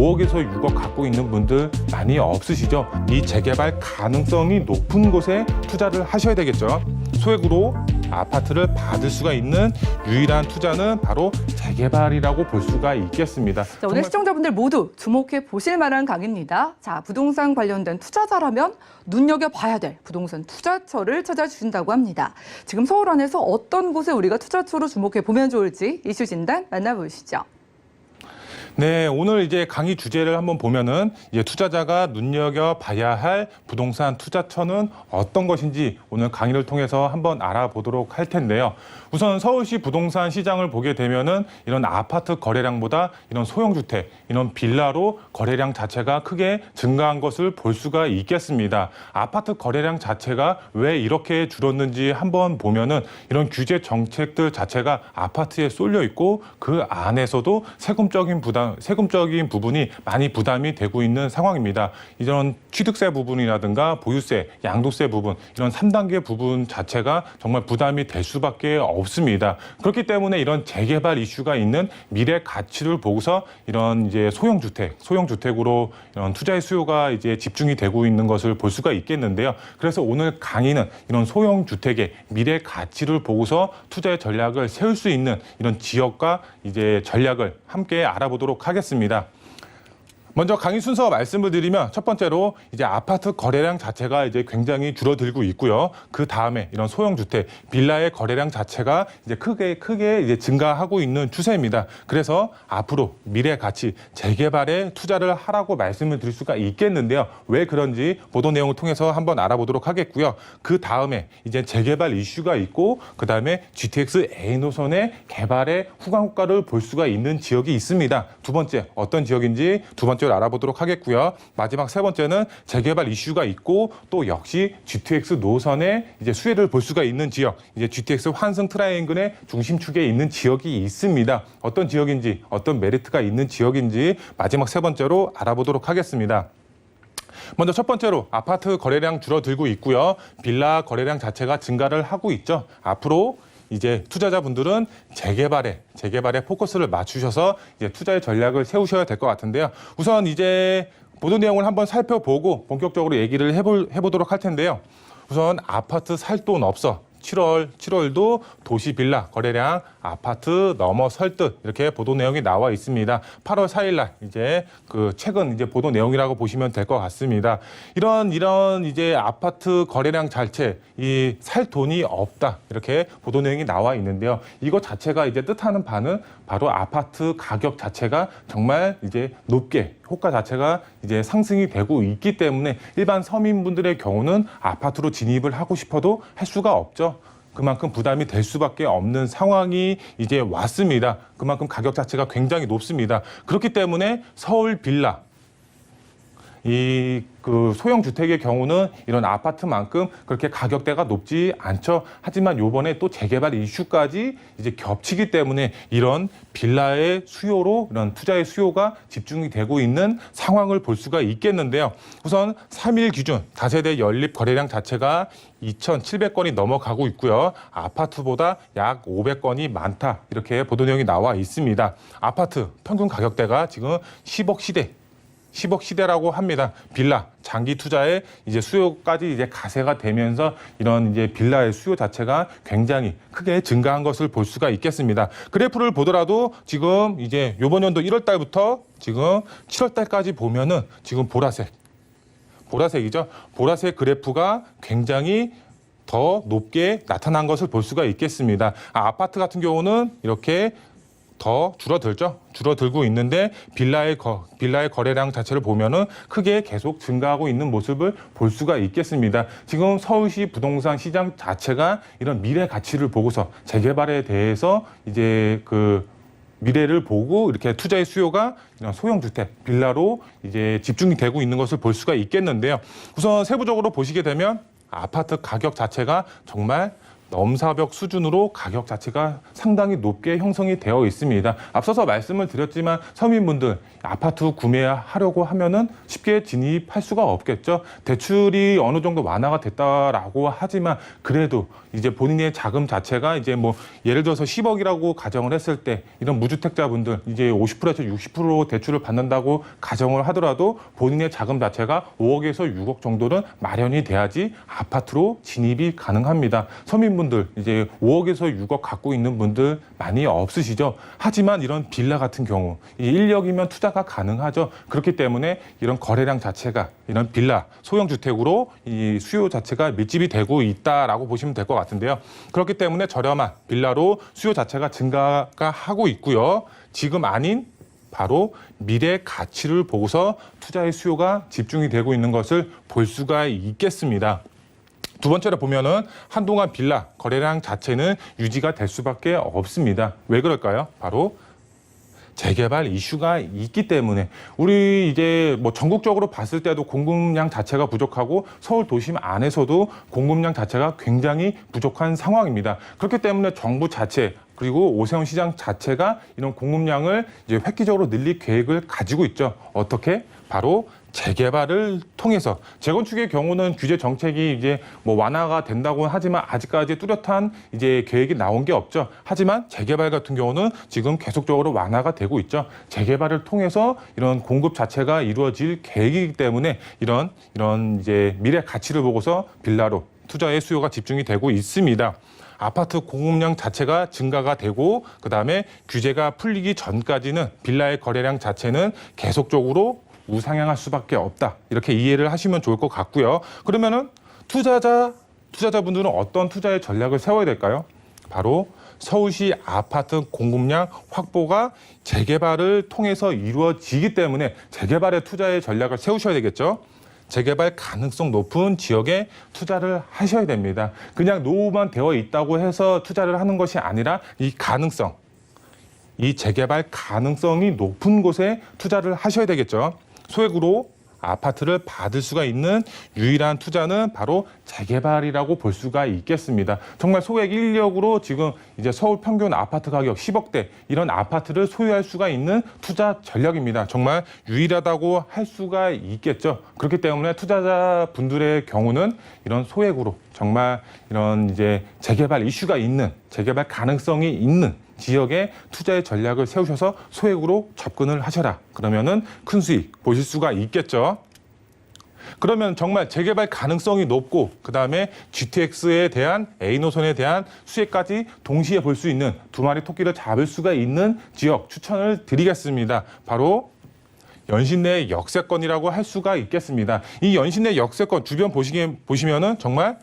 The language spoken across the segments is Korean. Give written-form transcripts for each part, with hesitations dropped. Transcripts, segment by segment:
5억에서 6억 갖고 있는 분들 많이 없으시죠? 이 재개발 가능성이 높은 곳에 투자를 하셔야 되겠죠. 소액으로 아파트를 받을 수가 있는 유일한 투자는 바로 재개발이라고 볼 수가 있겠습니다. 자, 오늘 시청자분들 모두 주목해 보실 만한 강의입니다. 자, 부동산 관련된 투자자라면 눈여겨봐야 될 부동산 투자처를 찾아주신다고 합니다. 지금 서울 안에서 어떤 곳에 우리가 투자처로 주목해 보면 좋을지 이슈 진단 만나보시죠. 네, 오늘 이제 강의 주제를 한번 보면은 이제 투자자가 눈여겨봐야 할 부동산 투자처는 어떤 것인지 오늘 강의를 통해서 한번 알아보도록 할 텐데요. 우선 서울시 부동산 시장을 보게 되면은 이런 아파트 거래량보다 이런 소형주택, 이런 빌라로 거래량 자체가 크게 증가한 것을 볼 수가 있겠습니다. 아파트 거래량 자체가 왜 이렇게 줄었는지 한번 보면은 이런 규제 정책들 자체가 아파트에 쏠려 있고 그 안에서도 세금적인 부분이 많이 부담이 되고 있는 상황입니다. 이런 취득세 부분이라든가 보유세, 양도세 부분, 이런 3단계 부분 자체가 정말 부담이 될 수밖에 없습니다. 그렇기 때문에 이런 재개발 이슈가 있는 미래 가치를 보고서 이런 이제 소형주택으로 이런 투자의 수요가 이제 집중이 되고 있는 것을 볼 수가 있겠는데요. 그래서 오늘 강의는 이런 소형주택의 미래 가치를 보고서 투자의 전략을 세울 수 있는 이런 지역과 이제 전략을 함께 알아보도록 하겠습니다. 먼저 강의 순서 말씀을 드리면 첫 번째로 이제 아파트 거래량 자체가 이제 굉장히 줄어들고 있고요. 그 다음에 이런 소형주택, 빌라의 거래량 자체가 이제 크게 이제 증가하고 있는 추세입니다. 그래서 앞으로 미래 가치 재개발에 투자를 하라고 말씀을 드릴 수가 있겠는데요. 왜 그런지 보도 내용을 통해서 한번 알아보도록 하겠고요. 그 다음에 이제 재개발 이슈가 있고 그 다음에 GTX A 노선의 개발의 후광 효과를 볼 수가 있는 지역이 있습니다. 두 번째 어떤 지역인지 두 번째 알아보도록 하겠고요. 마지막 세 번째는 재개발 이슈가 있고 또 역시 GTX 노선의 이제 수혜를 볼 수가 있는 지역, 이제 GTX 환승 트라이앵글의 중심축에 있는 지역이 있습니다. 어떤 지역인지, 어떤 메리트가 있는 지역인지 마지막 세 번째로 알아보도록 하겠습니다. 먼저 첫 번째로 아파트 거래량 줄어들고 있고요. 빌라 거래량 자체가 증가를 하고 있죠. 앞으로 이제 투자자분들은 재개발에 포커스를 맞추셔서 이제 투자의 전략을 세우셔야 될 것 같은데요. 우선 이제 보도 내용을 한번 살펴보고 본격적으로 얘기를 해보도록 할 텐데요. 우선 아파트 살 돈 없어. 7월도 도시 빌라 거래량 아파트 넘어설 듯 이렇게 보도 내용이 나와 있습니다. 8월 4일 날 이제 그 최근 이제 보도 내용이라고 보시면 될 것 같습니다. 이런 이제 아파트 거래량 자체 이 살 돈이 없다 이렇게 보도 내용이 나와 있는데요. 이거 자체가 이제 뜻하는 바는 바로 아파트 가격 자체가 정말 이제 높게 호가 자체가 이제 상승이 되고 있기 때문에 일반 서민분들의 경우는 아파트로 진입을 하고 싶어도 할 수가 없죠. 그만큼 부담이 될 수밖에 없는 상황이 이제 왔습니다. 그만큼 가격 자체가 굉장히 높습니다. 그렇기 때문에 서울 빌라, 그 소형주택의 경우는 이런 아파트만큼 그렇게 가격대가 높지 않죠. 하지만 요번에 또 재개발 이슈까지 이제 겹치기 때문에 이런 빌라의 수요로 이런 투자의 수요가 집중이 되고 있는 상황을 볼 수가 있겠는데요. 우선 3일 기준 다세대 연립 거래량 자체가 2,700건이 넘어가고 있고요. 아파트보다 약 500건이 많다. 이렇게 보도 내용이 나와 있습니다. 아파트 평균 가격대가 지금 10억 시대라고 합니다. 빌라 장기 투자에 이제 수요까지 이제 가세가 되면서 이런 이제 빌라의 수요 자체가 굉장히 크게 증가한 것을 볼 수가 있겠습니다. 그래프를 보더라도 지금 이제 이번 연도 1월 달부터 지금 7월 달까지 보면은 지금 보라색이죠. 보라색 그래프가 굉장히 더 높게 나타난 것을 볼 수가 있겠습니다. 아파트 같은 경우는 이렇게 더 줄어들고 있는데 빌라의 거래량 자체를 보면은 크게 계속 증가하고 있는 모습을 볼 수가 있겠습니다. 지금 서울시 부동산 시장 자체가 이런 미래 가치를 보고서 재개발에 대해서 이제 그 미래를 보고 이렇게 투자의 수요가 이런 소형주택, 빌라로 이제 집중이 되고 있는 것을 볼 수가 있겠는데요. 우선 세부적으로 보시게 되면 아파트 가격 자체가 정말 넘사벽 수준으로 가격 자체가 상당히 높게 형성이 되어 있습니다. 앞서서 말씀을 드렸지만 서민분들 아파트 구매하려고 하면은 쉽게 진입할 수가 없겠죠. 대출이 어느 정도 완화가 됐다라고 하지만 그래도 이제 본인의 자금 자체가 이제 뭐 예를 들어서 10억이라고 가정을 했을 때 이런 무주택자분들 이제 50%에서 60% 대출을 받는다고 가정을 하더라도 본인의 자금 자체가 5억에서 6억 정도는 마련이 돼야지 아파트로 진입이 가능합니다. 서민분들 이제 5억에서 6억 갖고 있는 분들 많이 없으시죠. 하지만 이런 빌라 같은 경우 이 1억이면 투자가 가능하죠. 그렇기 때문에 이런 거래량 자체가 이런 빌라 소형 주택으로 이 수요 자체가 밀집이 되고 있다라고 보시면 될 것 같은데요. 그렇기 때문에 저렴한 빌라로 수요 자체가 증가가 하고 있고요. 지금 아닌 바로 미래 가치를 보고서 투자의 수요가 집중이 되고 있는 것을 볼 수가 있겠습니다. 두 번째로 보면은 한동안 빌라 거래량 자체는 유지가 될 수밖에 없습니다. 왜 그럴까요? 바로 재개발 이슈가 있기 때문에 우리 이제 뭐 전국적으로 봤을 때도 공급량 자체가 부족하고 서울 도심 안에서도 공급량 자체가 굉장히 부족한 상황입니다. 그렇기 때문에 정부 자체 그리고 오세훈 시장 자체가 이런 공급량을 이제 획기적으로 늘릴 계획을 가지고 있죠. 어떻게? 바로 재개발을 통해서 재건축의 경우는 규제 정책이 이제 뭐 완화가 된다고 하지만 아직까지 뚜렷한 이제 계획이 나온 게 없죠. 하지만 재개발 같은 경우는 지금 계속적으로 완화가 되고 있죠. 재개발을 통해서 이런 공급 자체가 이루어질 계획이기 때문에 이런 이제 미래 가치를 보고서 빌라로 투자의 수요가 집중이 되고 있습니다. 아파트 공급량 자체가 증가가 되고 그다음에 규제가 풀리기 전까지는 빌라의 거래량 자체는 계속적으로 우상향할 수밖에 없다. 이렇게 이해를 하시면 좋을 것 같고요. 그러면은 투자자분들은 어떤 투자의 전략을 세워야 될까요? 바로 서울시 아파트 공급량 확보가 재개발을 통해서 이루어지기 때문에 재개발에 투자의 전략을 세우셔야 되겠죠. 재개발 가능성 높은 지역에 투자를 하셔야 됩니다. 그냥 노후만 되어 있다고 해서 투자를 하는 것이 아니라 이 가능성, 이 재개발 가능성이 높은 곳에 투자를 하셔야 되겠죠. 소액으로 아파트를 받을 수가 있는 유일한 투자는 바로 재개발이라고 볼 수가 있겠습니다. 정말 소액 1억으로 지금 이제 서울 평균 아파트 가격 10억대 이런 아파트를 소유할 수가 있는 투자 전략입니다. 정말 유일하다고 할 수가 있겠죠. 그렇기 때문에 투자자분들의 경우는 이런 소액으로 정말 이런 이제 재개발 이슈가 있는 재개발 가능성이 있는 지역에 투자의 전략을 세우셔서 소액으로 접근을 하셔라. 그러면은 큰 수익 보실 수가 있겠죠. 그러면 정말 재개발 가능성이 높고 그다음에 GTX에 대한 A노선에 대한 수혜까지 동시에 볼 수 있는 두 마리 토끼를 잡을 수가 있는 지역 추천을 드리겠습니다. 바로 연신내 역세권이라고 할 수가 있겠습니다. 이 연신내 역세권 주변 보시면은 정말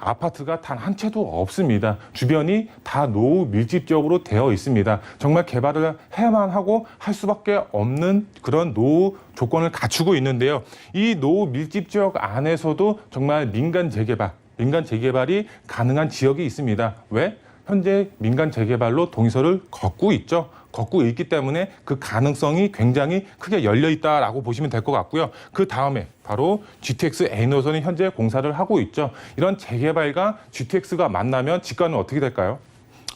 아파트가 단 한 채도 없습니다. 주변이 다 노후 밀집적으로 되어 있습니다. 정말 개발을 해야만 하고 할 수밖에 없는 그런 노후 조건을 갖추고 있는데요. 이 노후 밀집 지역 안에서도 정말 민간 재개발이 가능한 지역이 있습니다. 왜? 현재 민간 재개발로 동의서를 걷고 있죠. 걷고 있기 때문에 그 가능성이 굉장히 크게 열려 있다라고 보시면 될 것 같고요. 그 다음에 바로 GTX A노선이 현재 공사를 하고 있죠. 이런 재개발과 GTX가 만나면 집가는 어떻게 될까요?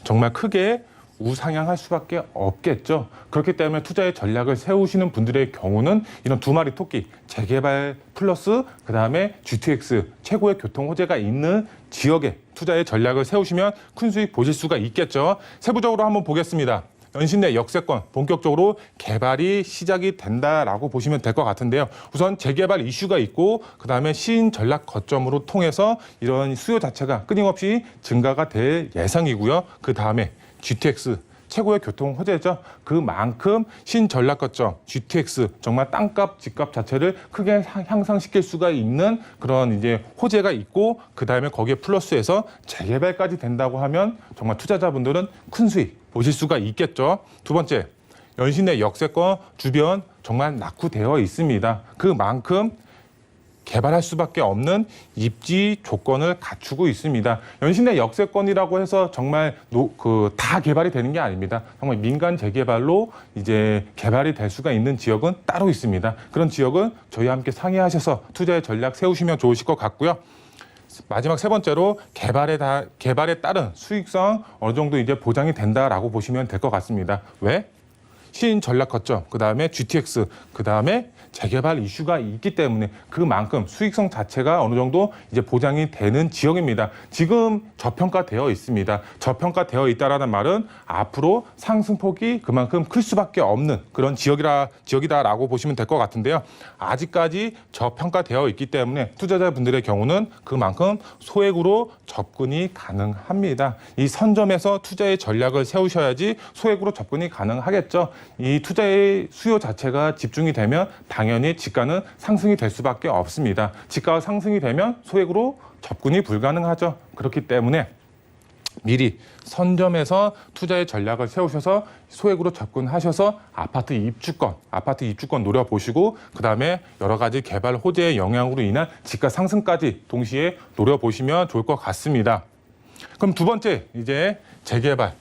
정말 크게 우상향할 수밖에 없겠죠. 그렇기 때문에 투자의 전략을 세우시는 분들의 경우는 이런 두 마리 토끼, 재개발 플러스 그다음에 GTX 최고의 교통 호재가 있는 지역에 투자의 전략을 세우시면 큰 수익 보실 수가 있겠죠. 세부적으로 한번 보겠습니다. 연신내 역세권 본격적으로 개발이 시작이 된다라고 보시면 될 것 같은데요. 우선 재개발 이슈가 있고 그다음에 시인 전략 거점으로 통해서 이런 수요 자체가 끊임없이 증가가 될 예상이고요. 그다음에 GTX 최고의 교통 호재죠. 그만큼 신전략 거점 GTX 정말 땅값, 집값 자체를 크게 향상시킬 수가 있는 그런 이제 호재가 있고 그다음에 거기에 플러스해서 재개발까지 된다고 하면 정말 투자자분들은 큰 수익 보실 수가 있겠죠. 두 번째, 연신내 역세권 주변 정말 낙후되어 있습니다. 그만큼 개발할 수밖에 없는 입지 조건을 갖추고 있습니다. 연신내 역세권이라고 해서 정말 다 개발이 되는 게 아닙니다. 정말 민간 재개발로 이제 개발이 될 수가 있는 지역은 따로 있습니다. 그런 지역은 저희와 함께 상의하셔서 투자의 전략 세우시면 좋으실 것 같고요. 마지막 세 번째로 개발에 따른 수익성 어느 정도 이제 보장이 된다라고 보시면 될 것 같습니다. 왜? 신전략 거점, 그 다음에 GTX, 그 다음에 재개발 이슈가 있기 때문에 그만큼 수익성 자체가 어느 정도 이제 보장이 되는 지역입니다. 지금 저평가되어 있습니다. 저평가되어 있다라는 말은 앞으로 상승폭이 그만큼 클 수밖에 없는 그런 지역이다라고 보시면 될 것 같은데요. 아직까지 저평가되어 있기 때문에 투자자분들의 경우는 그만큼 소액으로 접근이 가능합니다. 이 선점에서 투자의 전략을 세우셔야지 소액으로 접근이 가능하겠죠. 이 투자의 수요 자체가 집중이 되면 당연히 지가는 상승이 될 수밖에 없습니다. 지가가 상승이 되면 소액으로 접근이 불가능하죠. 그렇기 때문에 미리 선점에서 투자의 전략을 세우셔서 소액으로 접근하셔서 아파트 입주권 노려보시고 그다음에 여러 가지 개발 호재의 영향으로 인한 지가 상승까지 동시에 노려보시면 좋을 것 같습니다. 그럼 두 번째 이제 재개발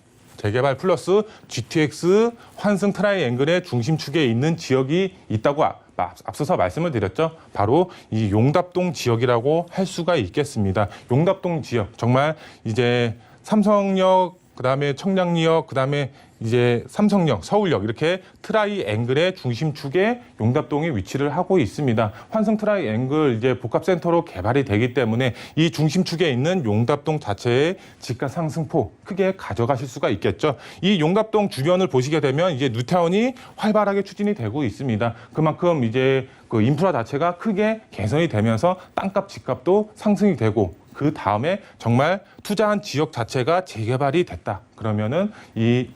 플러스 GTX 환승 트라이앵글의 중심축에 있는 지역이 있다고 앞서서 말씀을 드렸죠. 바로 이 용답동 지역이라고 할 수가 있겠습니다. 용답동 지역 정말 이제 삼성역, 그다음에 청량리역, 그다음에 이제 삼성역, 서울역 이렇게 트라이앵글의 중심축에 용답동이 위치를 하고 있습니다. 환승 트라이앵글 이제 복합센터로 개발이 되기 때문에 이 중심축에 있는 용답동 자체의 지가 상승폭 크게 가져가실 수가 있겠죠. 이 용답동 주변을 보시게 되면 이제 뉴타운이 활발하게 추진이 되고 있습니다. 그만큼 이제 그 인프라 자체가 크게 개선이 되면서 땅값, 집값도 상승이 되고 그 다음에 정말 투자한 지역 자체가 재개발이 됐다. 그러면은 이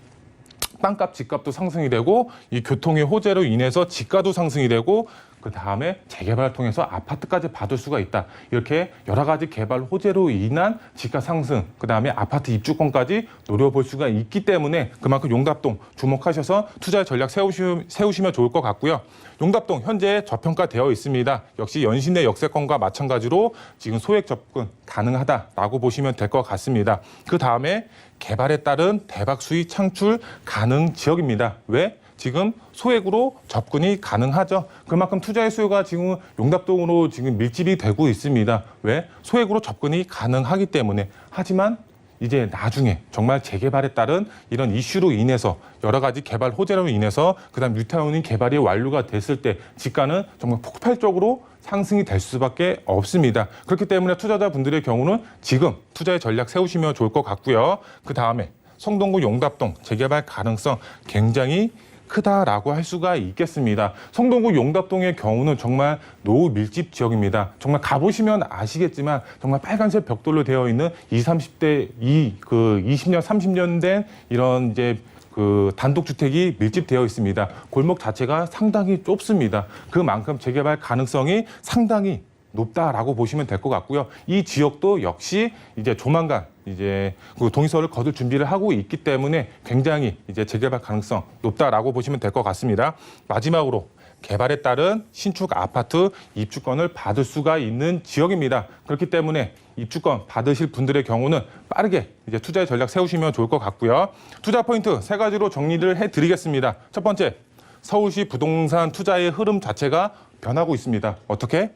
땅값, 집값도 상승이 되고 이 교통의 호재로 인해서 지가도 상승이 되고 그 다음에 재개발을 통해서 아파트까지 받을 수가 있다. 이렇게 여러 가지 개발 호재로 인한 지가 상승, 그 다음에 아파트 입주권까지 노려볼 수가 있기 때문에 그만큼 용답동 주목하셔서 투자 전략 세우시면 좋을 것 같고요. 용답동 현재 저평가되어 있습니다. 역시 연신내 역세권과 마찬가지로 지금 소액 접근 가능하다라고 보시면 될 것 같습니다. 그 다음에 개발에 따른 대박 수익 창출 가능 지역입니다. 왜? 지금 소액으로 접근이 가능하죠. 그만큼 투자의 수요가 지금 용답동으로 지금 밀집이 되고 있습니다. 왜? 소액으로 접근이 가능하기 때문에. 하지만 이제 나중에 정말 재개발에 따른 이런 이슈로 인해서 여러 가지 개발 호재로 인해서 그다음 뉴타운이 개발이 완료가 됐을 때 지가는 정말 폭발적으로 상승이 될 수밖에 없습니다. 그렇기 때문에 투자자분들의 경우는 지금 투자의 전략 세우시면 좋을 것 같고요. 그 다음에 성동구 용답동 재개발 가능성 굉장히 크다라고 할 수가 있겠습니다. 성동구 용답동의 경우는 정말 노후 밀집 지역입니다. 정말 가보시면 아시겠지만 정말 빨간색 벽돌로 되어 있는 20, 30대 20년, 30년 된 이런 이제 그 단독주택이 밀집되어 있습니다. 골목 자체가 상당히 좁습니다. 그만큼 재개발 가능성이 상당히 높다라고 보시면 될 것 같고요. 이 지역도 역시 이제 조만간 이제 그 동의서를 거둘 준비를 하고 있기 때문에 굉장히 이제 재개발 가능성 높다라고 보시면 될 것 같습니다. 마지막으로 개발에 따른 신축 아파트 입주권을 받을 수가 있는 지역입니다. 그렇기 때문에 입주권 받으실 분들의 경우는 빠르게 이제 투자의 전략 세우시면 좋을 것 같고요. 투자 포인트 세 가지로 정리를 해드리겠습니다. 첫 번째, 서울시 부동산 투자의 흐름 자체가 변하고 있습니다. 어떻게?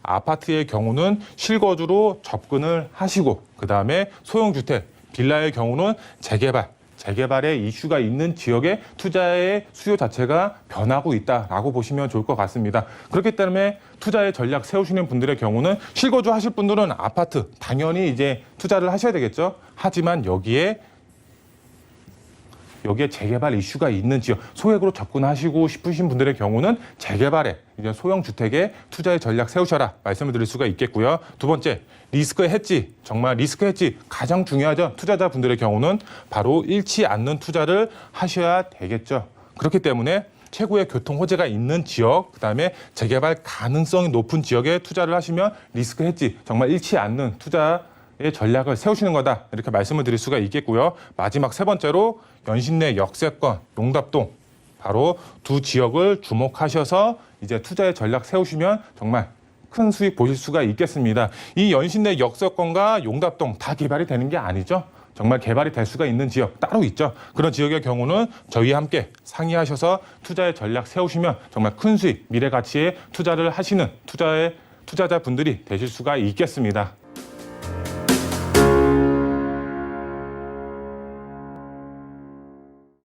아파트의 경우는 실거주로 접근을 하시고 그다음에 소형주택, 빌라의 경우는 재개발의 이슈가 있는 지역의 투자의 수요 자체가 변하고 있다라고 보시면 좋을 것 같습니다. 그렇기 때문에 투자의 전략 세우시는 분들의 경우는 실거주 하실 분들은 아파트 당연히 이제 투자를 하셔야 되겠죠. 하지만 여기에 재개발 이슈가 있는 지역, 소액으로 접근하시고 싶으신 분들의 경우는 재개발에 이제 소형 주택에 투자의 전략 세우셔라 말씀을 드릴 수가 있겠고요. 두 번째, 리스크 해지. 정말 리스크 해지 가장 중요하죠. 투자자분들의 경우는 바로 잃지 않는 투자를 하셔야 되겠죠. 그렇기 때문에 최고의 교통 호재가 있는 지역, 그다음에 재개발 가능성이 높은 지역에 투자를 하시면 리스크 해지, 정말 잃지 않는 투자의 전략을 세우시는 거다. 이렇게 말씀을 드릴 수가 있겠고요. 마지막 세 번째로 연신내 역세권, 용답동 바로 두 지역을 주목하셔서 이제 투자의 전략 세우시면 정말 큰 수익 보실 수가 있겠습니다. 이 연신내 역세권과 용답동 다 개발이 되는 게 아니죠. 정말 개발이 될 수가 있는 지역 따로 있죠. 그런 지역의 경우는 저희와 함께 상의하셔서 투자의 전략 세우시면 정말 큰 수익, 미래 가치에 투자를 하시는 투자자분들이 되실 수가 있겠습니다.